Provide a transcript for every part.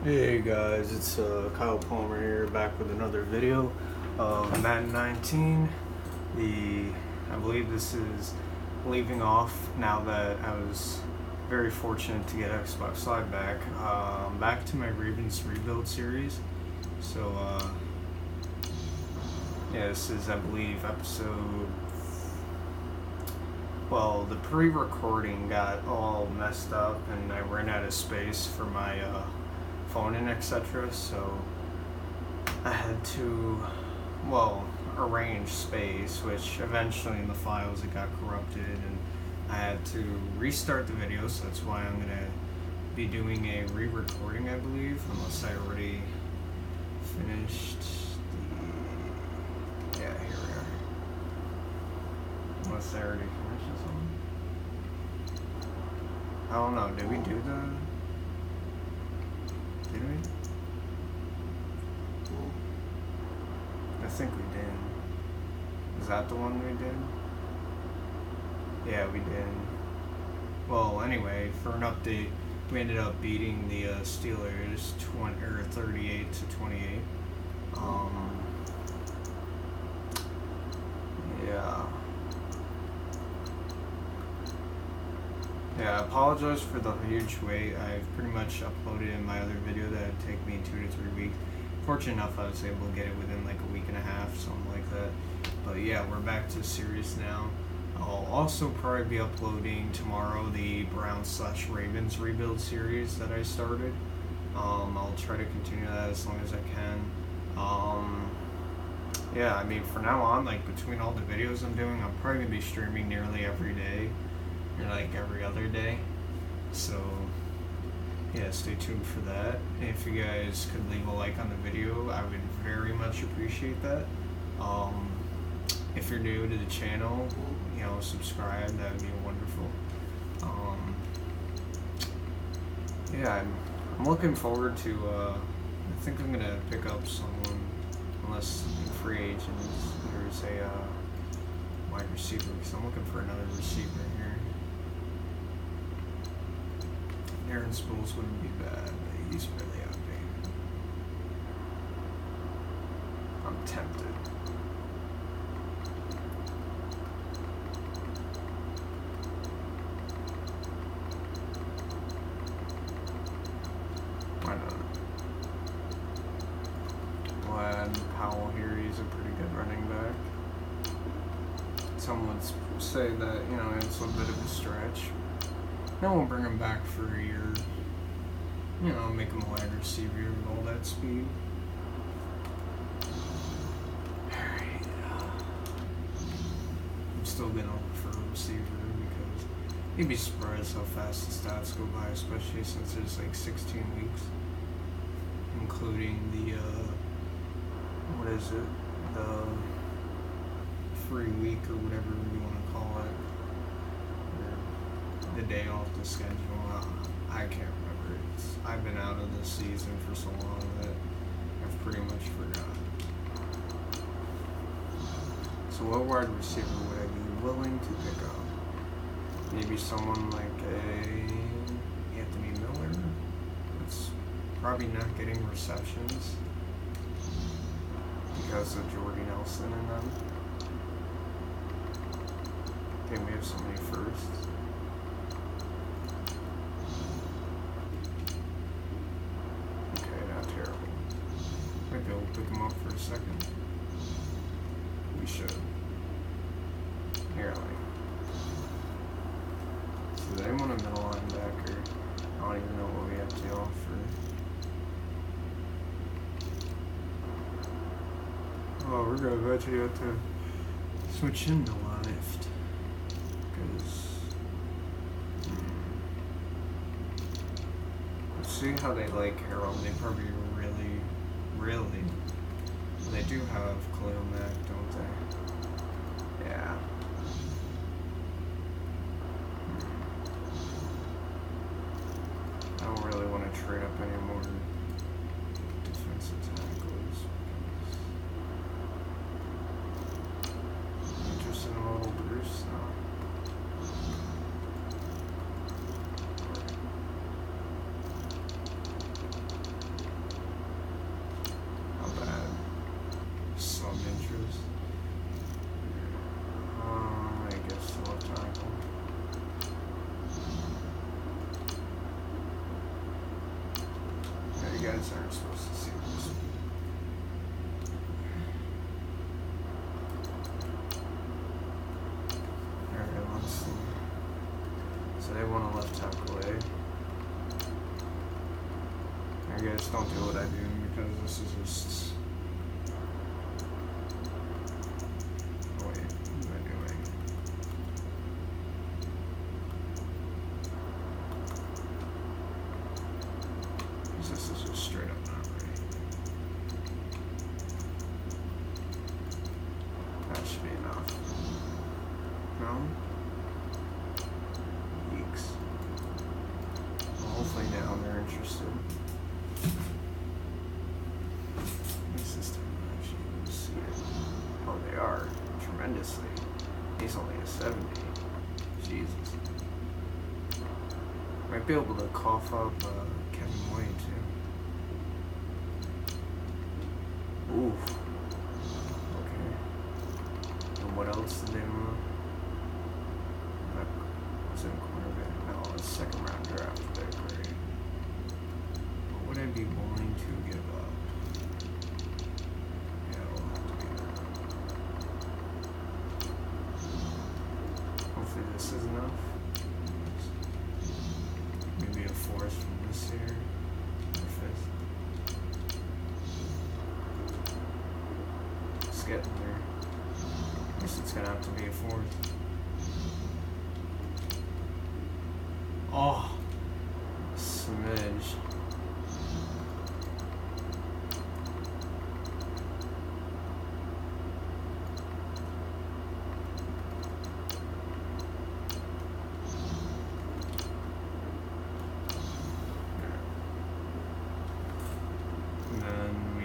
Hey guys, it's Kyle Palmer here, back with another video of Madden 19. I believe this is leaving off now that I was very fortunate to get Xbox Live back. Back to my Franchise Rebuild series. So yeah, this is, I believe, episode. Well, the pre-recording got all messed up, and I ran out of space for my phone and etc. So I had to, arrange space, which eventually in the files it got corrupted, and I had to restart the video. So that's why I'm gonna be doing a re-recording, I believe, unless I already finished the. Yeah, here we are. Unless I already finished this one. I don't know. Did we do the? Did we? I think we did. Is that the one we did? Yeah, we did. Well, anyway, for an update, we ended up beating the Steelers 38-28. Yeah. Yeah, I apologize for the huge wait. I've pretty much uploaded in my other video that would take me 2 to 3 weeks. Fortunate enough, I was able to get it within like a week and a half, something like that. But yeah, we're back to the series now. I'll also probably be uploading tomorrow the Browns/Ravens rebuild series that I started. I'll try to continue that as long as I can. Yeah, I mean, for now on, like between all the videos I'm doing, I'm probably gonna be streaming nearly every day, or like every other day. So yeah, stay tuned for that. And if you guys could leave a like on the video, I would very much appreciate that. If you're new to the channel, subscribe. That would be wonderful. Yeah, I'm looking forward to. I think I'm gonna pick up someone, unless free agents there's a wide receiver. Because I'm looking for another receiver here. Aaron Spools wouldn't be bad, but he's really outdated. I'm tempted. Why not? Glad Powell here, he's a pretty good running back. Some would say that, it's a bit of a stretch. Then we'll bring him back for a year. Make him a wide receiver with all that speed. Alright. I'm still gonna look for a receiver because you'd be surprised how fast the stats go by, especially since there's like 16 weeks. Including the, the free week or whatever you want to call it. The day off the schedule. I can't remember. I've been out of this season for so long that I've pretty much forgot. So what wide receiver would I be willing to pick up? Maybe someone like a Anthony Miller. That's probably not getting receptions because of Jordy Nelson and them. Okay, we have somebody first. Maybe we'll pick him up for a second. We should. Nearly. So they want a middle linebacker. I don't even know what we have to offer. Oh, we're gonna eventually have to switch into left. Because let's see how they like Harold. They probably really. They do have Khalil Mack, don't they? Yeah. I don't really want to trade up any more defensive tackles. I'm interested in a little Bruce now. you guys aren't supposed to see this. Alright, let's see. So they want a left tackle away. You guys don't do what I do because this is just... Oh wait, what am I doing? This is just straight up not right. That should be enough. No? Yeeks. Well, hopefully now they're interested. Oh, they are tremendously. He's only a 70. Jesus. Might be able to cough up Kevin White too. Oof. Okay. And what else did they want? Was it a cornerback? No, a second round draft pick, right? What would I be willing to give up? Hopefully this is enough. Maybe a fourth from this year. Or fifth. It's getting there. I guess it's gonna have to be a fourth. Oh, smidge.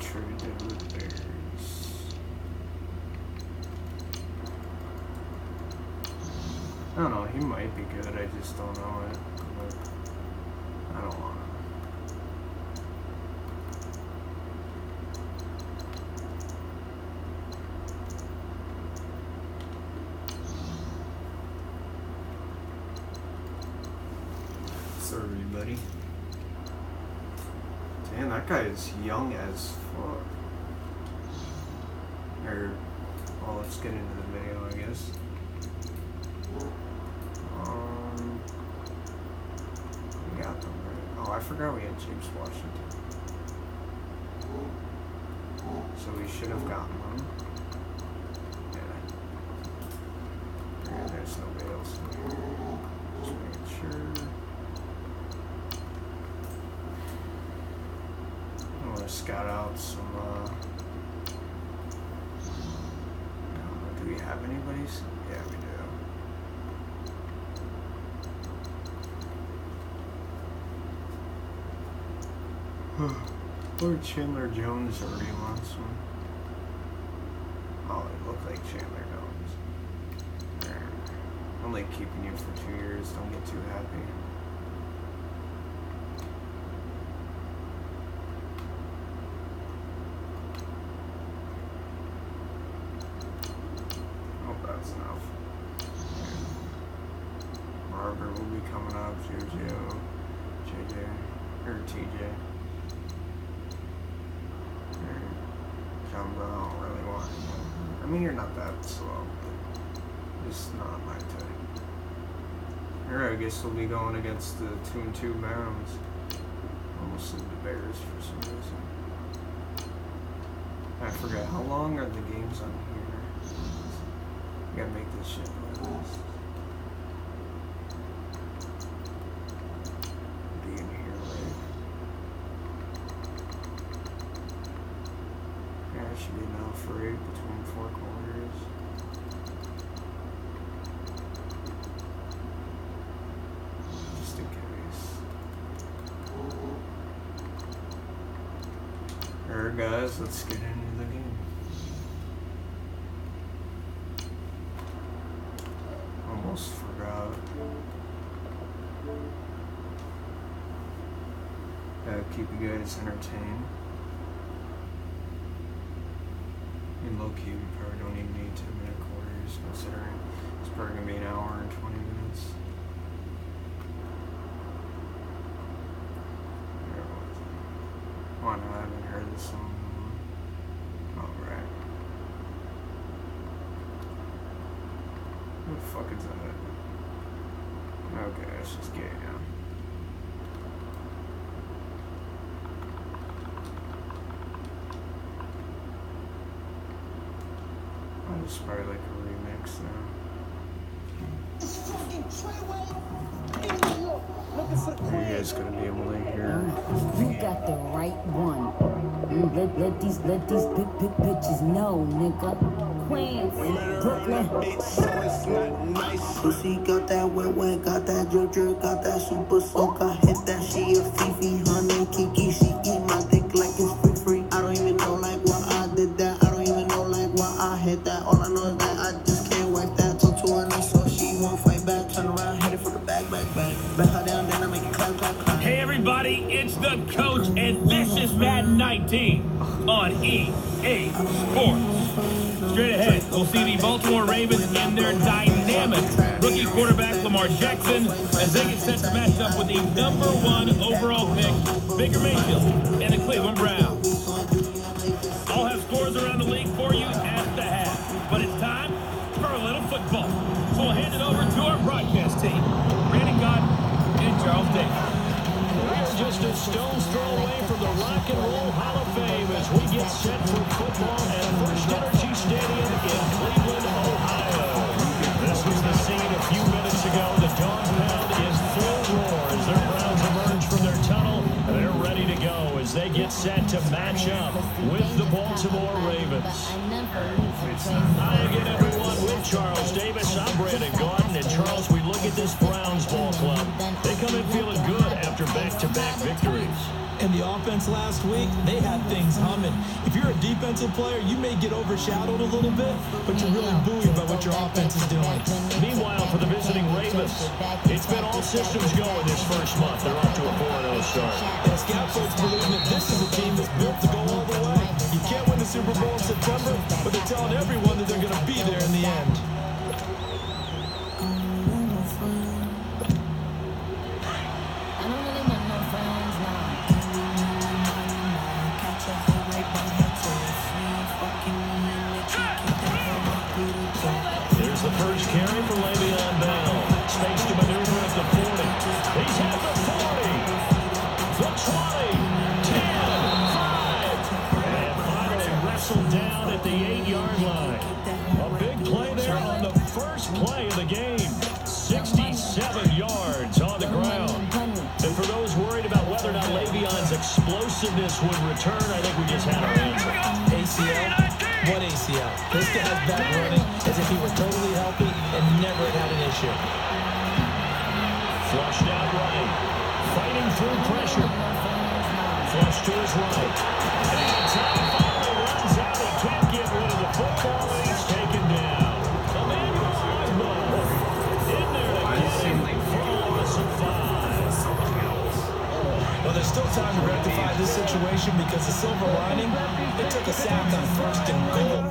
Traded with the Bears. I don't know, he might be good, I just don't know it. But I don't want him. Sorry, buddy. Man, that guy is young as fuck. Well, let's get into the video, I guess. We got them, right? Oh, I forgot we had James Washington. So we should have gotten them. Yeah. There's nobody else in here. Just making sure. I want to scout out some, do we have anybody? Yeah, we do. Lord Chandler Jones already wants one. Oh, it looked like Chandler Jones. I'm like keeping you for 2 years, don't get too happy. Enough. Barber will be coming up, JJ, or TJ. John Brown, I don't really want him. I mean, you're not that slow, but just not my type. Alright, I guess we'll be going against the 2-2 Browns. Almost said the Bears for some reason. I forgot, how long are the games on here? I gotta make this shit last. Be in here, right? Yeah, it should be enough for 8 between 4 corners. Just in case. Alright, guys, let's get into the game. Almost forgot. Keep you guys entertained. In low key, we probably don't even need 10-minute quarters, considering it's probably gonna be an hour and 20 minutes. Oh no, I haven't heard this song. Alright. What the fuck is that? Okay, let's just get it now. Oh, this is probably like a remix now. Are you guys gonna be able to hear? You got the right one. Let these bitches know, nigga. Queens, Brooklyn. Pussy got that wet, got that drip, got that super soak. I hit that, she a Fifi, her name Kiki. She eat my dick like it's free. I don't even know like why I did that. I don't even know like why I hit that. All I know is that I just can't wipe that. Talk to her nice so she won't fight back. Turn around, hit it for the back. Back her down, then I make it clap. Hey everybody, it's the coach, and this is Madden 19 on EA Sports. Straight ahead, we'll see the Baltimore Ravens and their dynamic rookie quarterback Lamar Jackson as they get set to match up with the #1 overall pick, Baker Mayfield, and the Cleveland Browns. I'll have scores around the league for you at the half, but it's time for a little football. So we'll hand it over to our broadcast team, Brandon Gott and Charles Davis. We're just a stone's throw away from the Rock and Roll Hall of Fame as we get set for football at First Energy Stadium in Cleveland, Ohio. This was the scene a few minutes ago. The dog pound is full roar as their Browns emerge from their tunnel. They're ready to go as they get set to match up with the Baltimore Ravens. Hi again, everyone, with Charles Davis. I'm Brandon Gordon, and Charles, we look at this Browns ball club. They come in feeling good after back-to-back victories. And the offense last week, they had things humming. If you're a defensive player, you may get overshadowed a little bit, but you're really buoyed by what your offense is doing. Meanwhile, for the visiting Ravens, it's been all systems going this first month. They're off to a 4-0 start. And scout folks believe that this is a team that's built to go all the way. You can't win the Super Bowl in September, but they're telling everyone that they're going to be there in the end. There's the first carry for Le'Veon Bell. Space to maneuver at the 40. He's at the 40. The 20. 10. 5. And finally wrestled down at the 8-yard line. A big play there on the first play of the game. 67 yards on the ground. And for those worried about whether or not Le'Veon's explosiveness would return, I think we just had our answer. ACL? What ACL? This guy's back running as if he were totally healthy and never had an issue. Flushed out right. Fighting through pressure. Flush to his right. And time finally runs out. He can't get rid of the football. He's taken down. Emmanuel Ogbah in there to get for a loss of 5. Well, there's still time to rectify this situation because the silver lining, it took a sack on 1st and goal.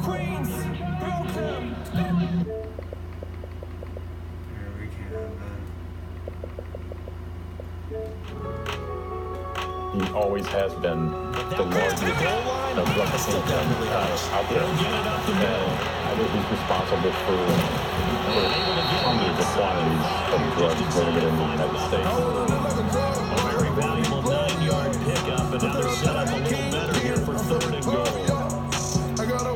Queens, Brooklyn. Here, we can't have that. He always has been the largest rugby team out there. And I think he's responsible for hundreds of quantities of drugs moving in the United States. A very valuable 9-yard pickup, and now they're set up a little better here for 3rd and goal.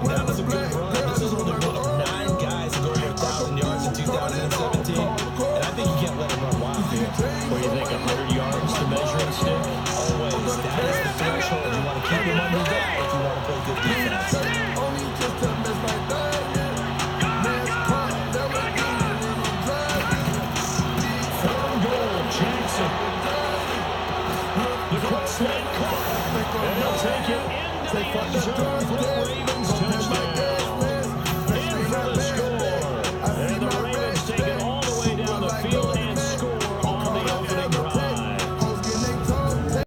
That was a good run. This is only one of 9 guys to go over 1,000 yards in 2017. And I think you can't let him run wild here. What do you think, 100 yards to measuring stick? Always. That is the threshold. You want to keep him under that if you want to play good defense. And they'll take it into the end zone for the Ravens. Touchdown.